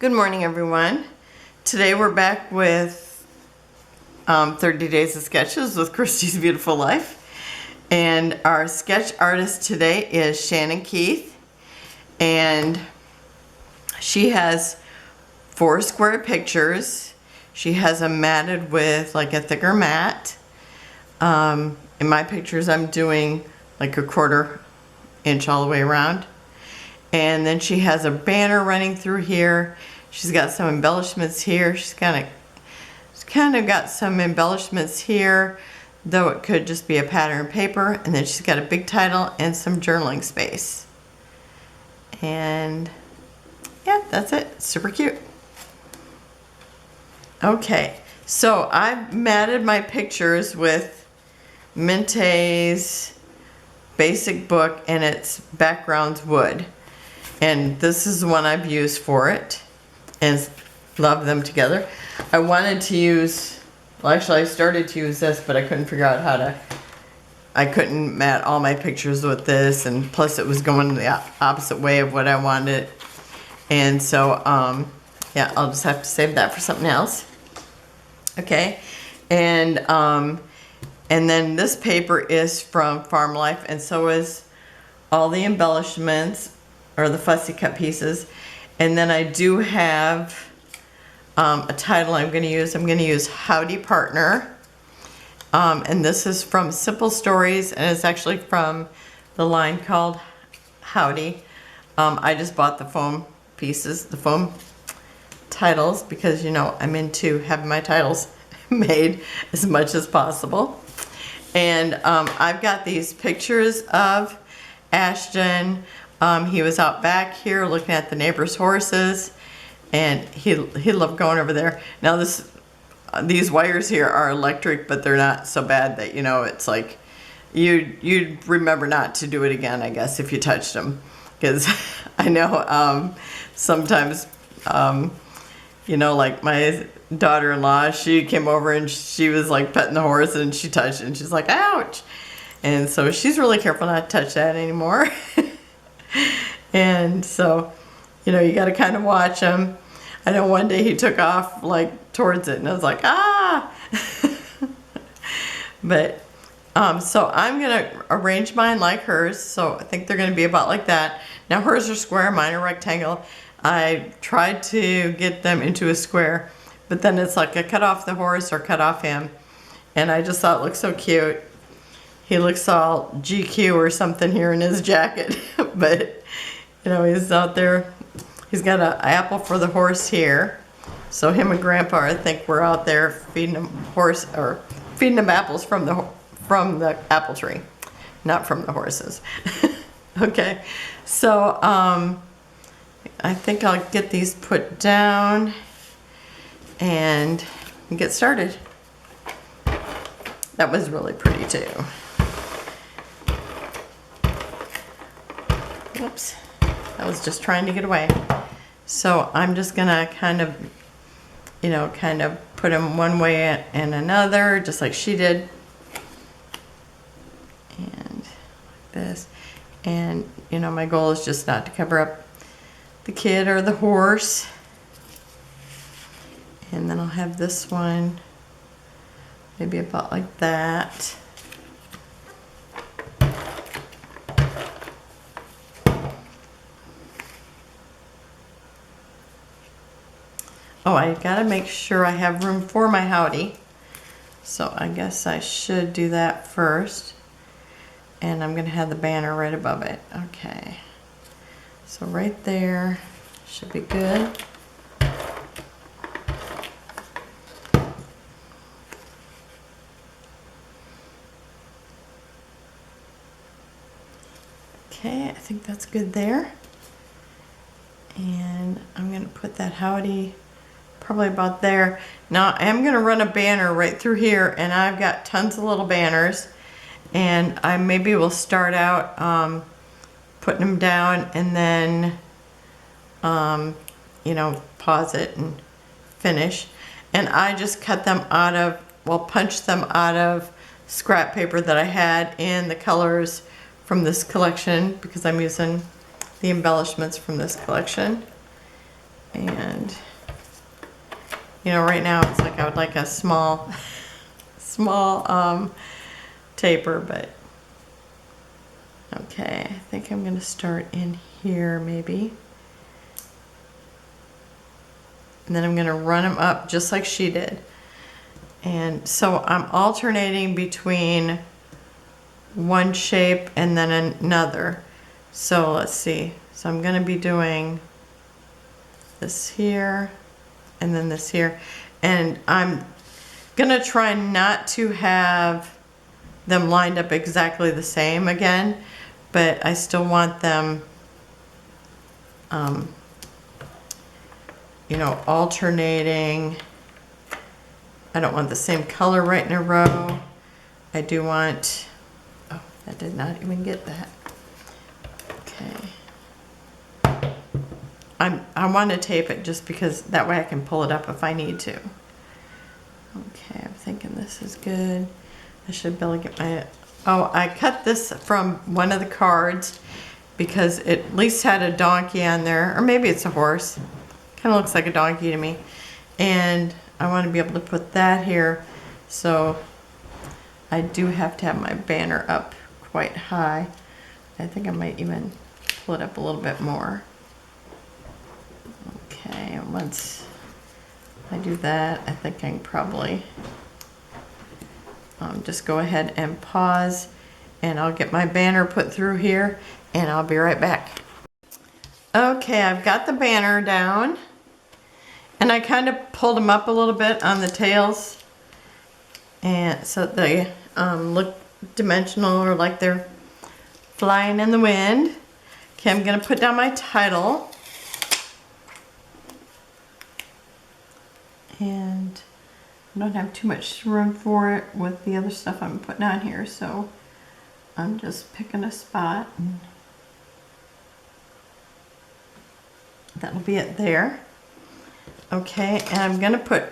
Good morning, everyone. Today we're back with 30 Days of Sketches with Christy's Beautiful Life. And our sketch artist today is Shannon Keith. And she has 4 square pictures. She has them matted with like a thicker mat. In my pictures I'm doing like a 1/4 inch all the way around. And then she has a banner running through here. She's got some embellishments here. She's kind of got some embellishments here, though it could just be a pattern paper. And then she's got a big title and some journaling space. And yeah, that's it. Super cute. Okay, so I've matted my pictures with Mintay's basic book, and its background's wood. And this is the one I've used for it and love them together. I wanted to use, well actually I started to use this, but I couldn't figure out how to, I couldn't mat all my pictures with this, and plus it was going the opposite way of what I wanted. And so, yeah, I'll just have to save that for something else. Okay, and then this paper is from Farm Life, and so is all the embellishments, or the fussy cut pieces. And then I do have a title I'm going to use. I'm going to use Howdy Partner. And this is from Simple Stories, and it's actually from the line called Howdy. I just bought the foam pieces, the foam titles, because you know I'm into having my titles made as much as possible. And I've got these pictures of Ashton. He was out back here looking at the neighbor's horses, and he loved going over there. Now these wires here are electric, but they're not so bad that, you know, it's like you'd remember not to do it again, I guess, if you touched them. Because I know sometimes, you know, like my daughter-in-law, she came over and she was like petting the horse, and she touched it and she's like, ouch. And so she's really careful not to touch that anymore. And so, you know, you got to kind of watch him. I know one day he took off like towards it, and I was like, ah. But so I'm gonna arrange mine like hers, so I think they're gonna be about like that. Now hers are square, mine are rectangle. I tried to get them into a square, but then it's like I cut off the horse or cut off him, and I just thought it looked so cute. He looks all GQ or something here in his jacket, but you know, he's out there. He's got an apple for the horse here. So him and Grandpa, I think, were out there feeding him feeding him apples from the apple tree, not from the horses. Okay, so I think I'll get these put down and get started. That was really pretty too. Whoops, I was just trying to get away. So I'm just gonna kind of, you know, put them one way and another, just like she did. And like this. And, you know, my goal is just not to cover up the kid or the horse. And then I'll have this one maybe about like that. Oh, I gotta make sure I have room for my Howdy. So I guess I should do that first. And I'm gonna have the banner right above it. Okay. So right there should be good. Okay, I think that's good there. And I'm gonna put that Howdy probably about there. Now I am going to run a banner right through here, and I've got tons of little banners, and I maybe will start out putting them down and then you know, pause it and finish. And I just cut them out of, well, punched them out of scrap paper that I had in the colors from this collection, because I'm using the embellishments from this collection. And You know, right now it's like I would like a small, small taper, but okay, I think I'm gonna start in here maybe. And then I'm gonna run them up just like she did. And so I'm alternating between one shape and then another. So let's see. So I'm gonna be doing this here and then this here. And I'm gonna try not to have them lined up exactly the same again, but I still want them, you know, alternating. I don't want the same color right in a row. I do want, oh, I did not even get that. Okay. I want to tape it just because that way I can pull it up if I need to. Okay, I'm thinking this is good. I should be able to get my, oh, I cut this from one of the cards because it at least had a donkey on there, or maybe it's a horse. Kind of looks like a donkey to me. And I want to be able to put that here, so I do have to have my banner up quite high. I think I might even pull it up a little bit more. Okay, and once I do that, I think I can probably just go ahead and pause, and I'll get my banner put through here, and I'll be right back. Okay, I've got the banner down. And I kind of pulled them up a little bit on the tails, and so they look dimensional or like they're flying in the wind. Okay, I'm gonna put down my title. And I don't have too much room for it with the other stuff I'm putting on here, so I'm just picking a spot. And that'll be it there. Okay, and I'm gonna put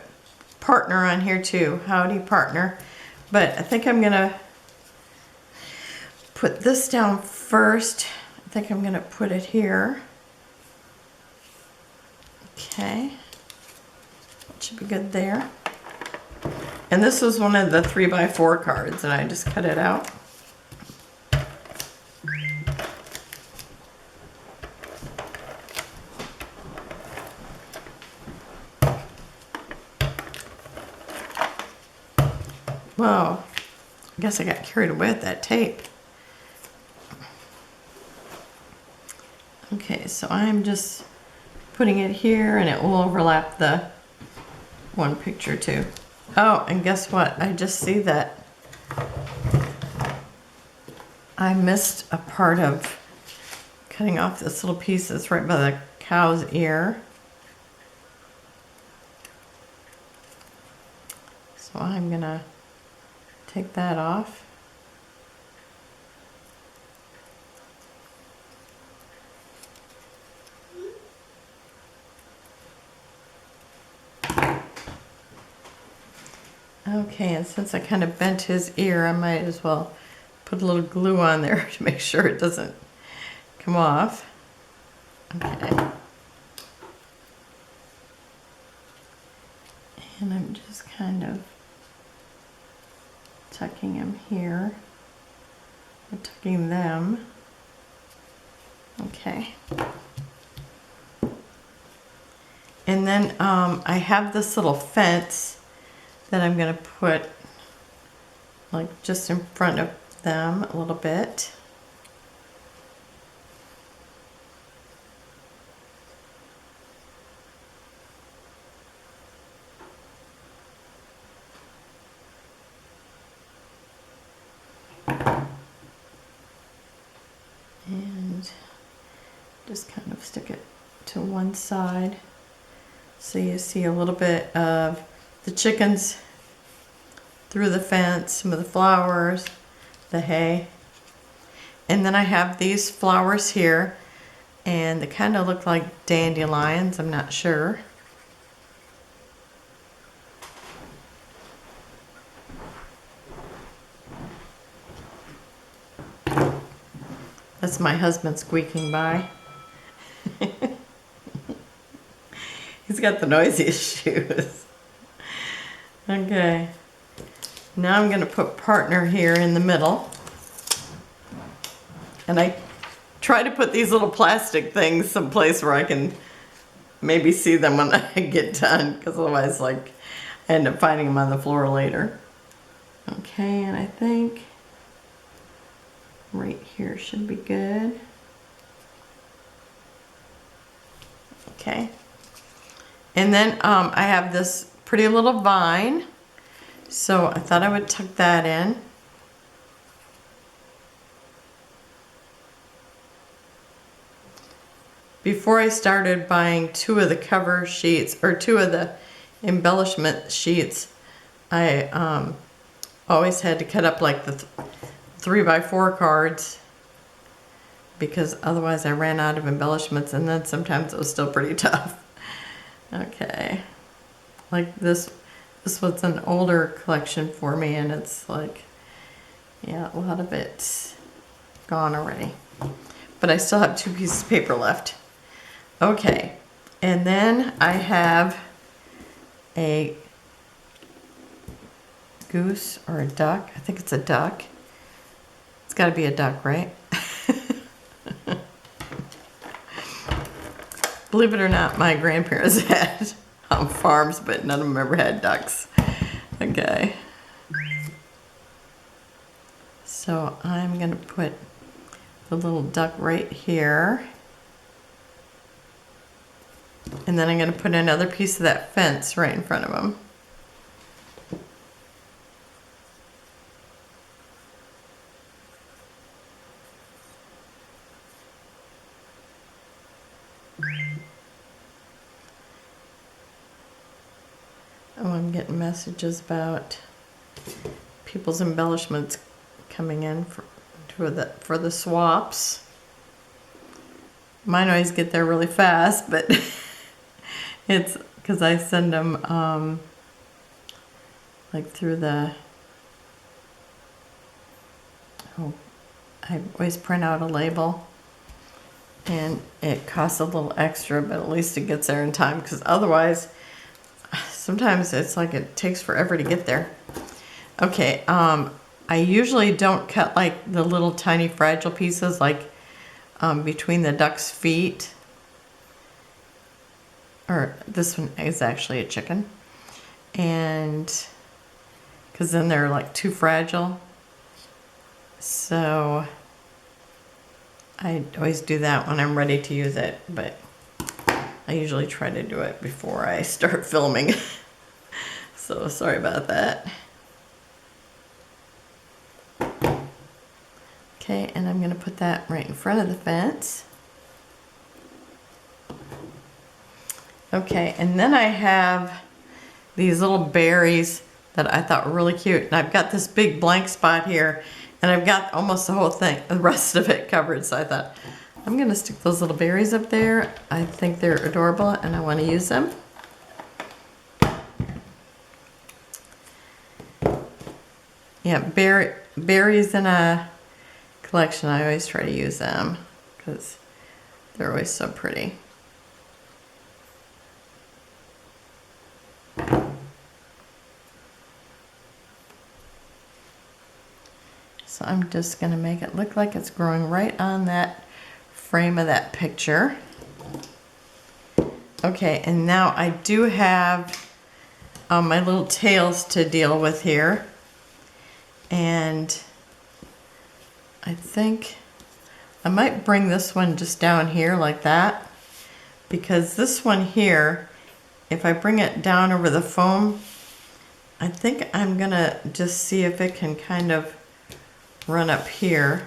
partner on here too, Howdy Partner. But I think I'm gonna put this down first. I think I'm gonna put it here. Okay, that should be good there. And this was one of the 3x4 cards, and I just cut it out. Whoa, I guess I got carried away with that tape. Okay, so I'm just putting it here, and it will overlap the one picture too. Oh, and guess what? I just see that I missed a part of cutting off this little piece that's right by the cow's ear. So I'm gonna take that off. Okay, and since I kind of bent his ear, I might as well put a little glue on there to make sure it doesn't come off. Okay. And I'm just kind of tucking him here, and tucking them. Okay. And then I have this little fence that I'm going to put like just in front of them a little bit. And just kind of stick it to one side so you see a little bit of the chickens through the fence, some of the flowers, the hay. And then I have these flowers here, and they kind of look like dandelions, I'm not sure. That's my husband squeaking by. He's got the noisiest shoes. Okay. Now I'm going to put partner here in the middle. And I try to put these little plastic things someplace where I can maybe see them when I get done, because otherwise, like, I end up finding them on the floor later. Okay, and I think right here should be good. Okay. And then I have this pretty little vine, so I thought I would tuck that in. Before I started buying 2 of the cover sheets, or 2 of the embellishment sheets, I always had to cut up like the 3x4 cards, because otherwise I ran out of embellishments, and then sometimes it was still pretty tough. Okay, like this was an older collection for me, and it's like, yeah, a lot of it's gone already, but I still have 2 pieces of paper left. Okay, and then I have a goose or a duck. I think it's a duck. It's got to be a duck, right? Believe it or not, my grandparents had farms, but none of them ever had ducks. Okay. So I'm going to put the little duck right here. And then I'm going to put another piece of that fence right in front of them. Oh, I'm getting messages about people's embellishments coming in for the swaps. Mine always get there really fast, but it's because I send them like through the, I always print out a label, and it costs a little extra, but at least it gets there in time, because otherwise sometimes it's like it takes forever to get there. Okay, I usually don't cut like the little tiny fragile pieces, like between the duck's feet. Or this one is actually a chicken. And because then they're like too fragile. So I always do that when I'm ready to use it, but I usually try to do it before I start filming. So sorry about that. Okay, and I'm going to put that right in front of the fence. Okay, and then I have these little berries that I thought were really cute. And I've got this big blank spot here, and I've got almost the whole thing, the rest of it covered. So I thought, I'm going to stick those little berries up there. I think they're adorable, and I want to use them. Yeah, berries in a collection, I always try to use them because they're always so pretty. So I'm just going to make it look like it's growing right on that frame of that picture. Okay, and now I do have my little tails to deal with here. And I think I might bring this one just down here like that, because this one here, if I bring it down over the foam, I think I'm gonna just see if it can kind of run up here.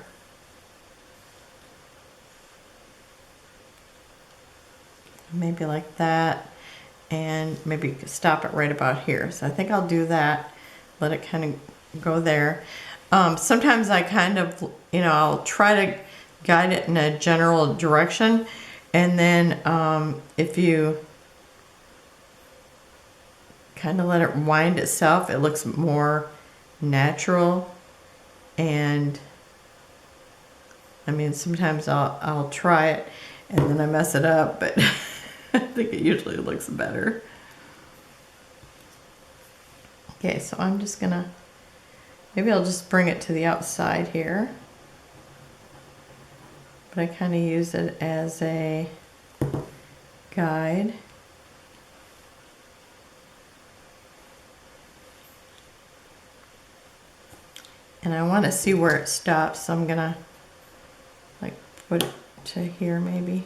Maybe like that, and maybe stop it right about here. So I think I'll do that, let it kind of go there. Sometimes I kind of, I'll try to guide it in a general direction, and then if you kind of let it wind itself, it looks more natural. And I mean, sometimes I'll try it and then I mess it up, but I think it usually looks better. Okay, so I'm just gonna, maybe I'll just bring it to the outside here. But I kind of use it as a guide. And I want to see where it stops, so I'm gonna like put it to here maybe.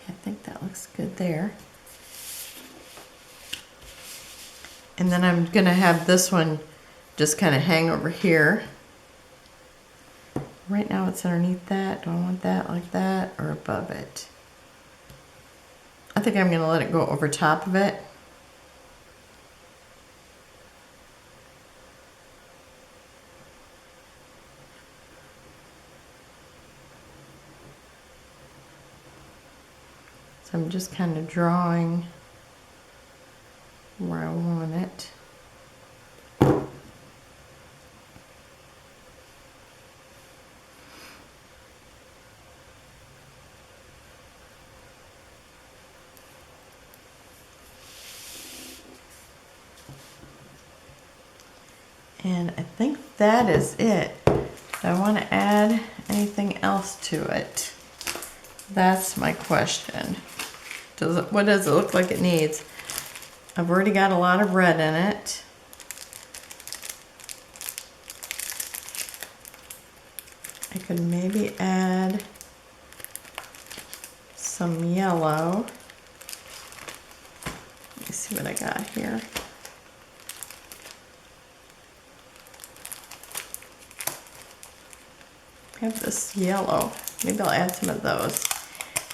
I think that looks good there. And then I'm gonna have this one just kind of hang over here. Right now it's underneath that. Do I want that like that or above it? I think I'm gonna let it go over top of it. So I'm just kind of drawing where I want it. And I think that is it. Do I want to add anything else to it? That's my question. What does it look like it needs? I've already got a lot of red in it. I could maybe add some yellow. Let me see what I got here. I have this yellow. Maybe I'll add some of those.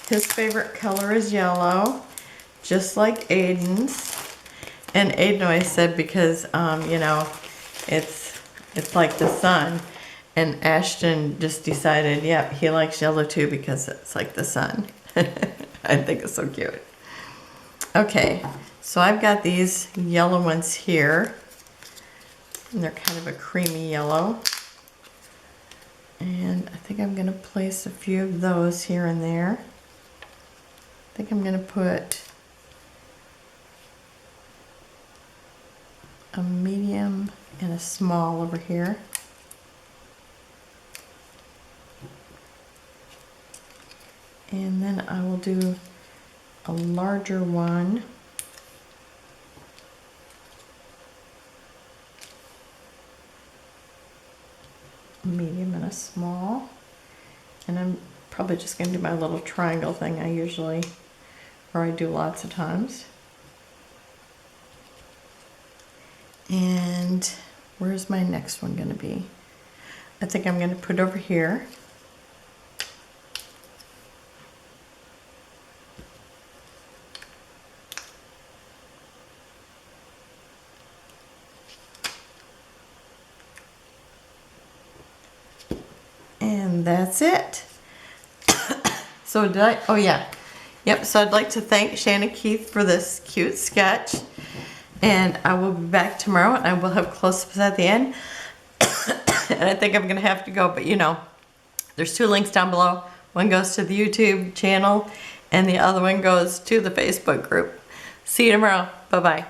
His favorite color is yellow, just like Aiden's. And Aiden always said because, you know, it's like the sun. And Ashton just decided, yeah, he likes yellow too because it's like the sun. I think it's so cute. Okay, so I've got these yellow ones here. And they're kind of a creamy yellow. And I think I'm going to place a few of those here and there. I think I'm going to put a medium and a small over here. And then I will do a larger one. Medium and a small, and I'm probably just going to do my little triangle thing I usually, or I do lots of times. And where's my next one going to be? I think I'm going to put it over here. And that's it. So did I, oh yeah. Yep, so I'd like to thank Shannon Keith for this cute sketch. And I will be back tomorrow and I will have close-ups at the end. And I think I'm gonna have to go, but you know, there's 2 links down below. One goes to the YouTube channel and the other one goes to the Facebook group. See you tomorrow. Bye-bye.